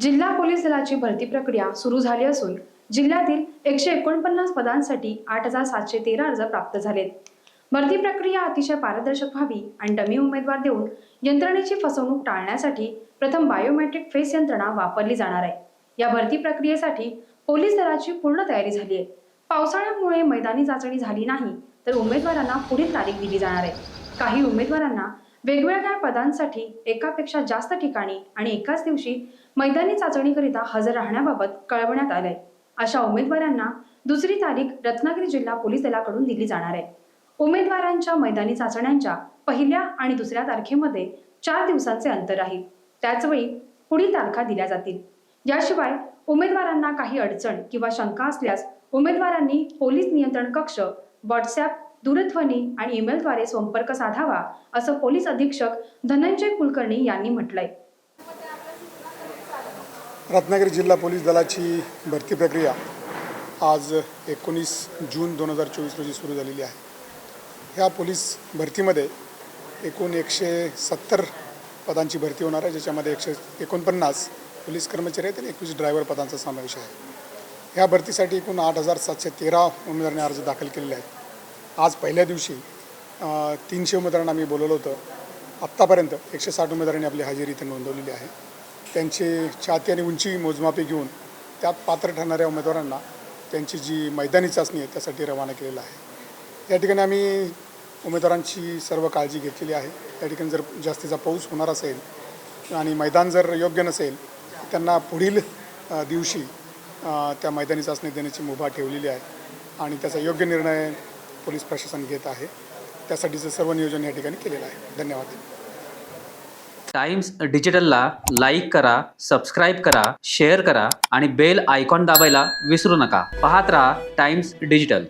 जिल्हा पोलीस दलाची भरती प्रक्रिया सुरू झाली असून जिल्ह्यातील 149 पदांसाठी 8,713 अर्ज प्राप्त झालेत। भरती प्रक्रिया अतिशय पारदर्शक व्हावी आणि डमी उमेदवार देऊन यंत्रणेची फसवणूक टाळण्यासाठी प्रथम बायोमेट्रिक फेस यंत्रणा वापरली जाणार आहे। या भरती प्रक्रियेसाठी पोलीस दलाची पूर्ण तयारी झाली आहे। पावसाळ्यामुळे मैदानी चाचणी झाली नाही तर उमेदवारांना पुढील तारीख दिली जाणार आहे। काही उमेदवारांना वेगवेगळ्या पदांसाठी एकापेक्षा जास्त ठिकाणी आणि एकाच दिवशी मैदानी चाचणीकरिता हजर राहण्याबाबत कळवण्यात आलंय। अशा उमेदवारांना दुसरी तारीख रत्नागिरी जिल्हा पोलीस दलाकडून दिली जाणार आहे। उमेदवारांच्या मैदानी चाचण्यांच्या पहिल्या आणि दुसऱ्या तारखेमध्ये 4 दिवसांचे अंतर राहील। त्याचवेळी पुढील तारखा दिल्या जातील। याशिवाय उमेदवारांना काही अडचण किंवा शंका असल्यास उमेदवारांनी पोलीस नियंत्रण कक्ष, व्हॉट्सॲप, दूरध्वनी आणि ईमेलद्वारे संपर्क साधावा, असं पोलीस अधीक्षक धनंजय कुलकर्णी यांनी म्हटलंय। रत्नागिरी जिल्हा पोलीस दलाची भरती प्रक्रिया आज 19 जून 2024 रोजी सुरू झालेली आहे। ह्या पोलीस भरतीमध्ये एकूण 170 पदांची भरती होणार आहे, ज्याच्यामध्ये 149 पोलीस कर्मचारी आहेत आणि 21 ड्रायव्हर पदांचा समावेश आहे। ह्या भरतीसाठी एकूण 8,713 उमेदवारांनी अर्ज दाखल केलेले आहेत। आज पहिल्या दिवशी 300 उमेदवारांना आम्ही बोलवलं होतं। आत्तापर्यंत 160 उमेदवारांनी आपली हजेरी इथे नोंदवलेली आहे। त्यांची छाती आणि उंची मोजमापे घेऊन त्यात पात्र ठरणाऱ्या उमेदवारांना त्यांची जी मैदानी चाचणी आहे त्यासाठी रवाना केलेलं आहे। या ठिकाणी आम्ही उमेदवारांची सर्व काळजी घेतलेली आहे। या ठिकाणी जर जास्तीचा पाऊस होणार असेल आणि मैदान जर योग्य नसेल त्यांना पुढील दिवशी त्या मैदानी चाचणी देण्याची मुभा ठेवलेली आहे आणि त्याचा योग्य निर्णय पोलीस प्रशासन घेत आहे। त्यासाठीचं सर्व नियोजन या ठिकाणी केलेलं आहे। धन्यवाद। टाइम्स डिजिटलला लाईक करा, सबस्क्राईब करा, शेअर करा आणि बेल आयकॉन दाबायला विसरू नका। पाहत रहा टाइम्स डिजिटल।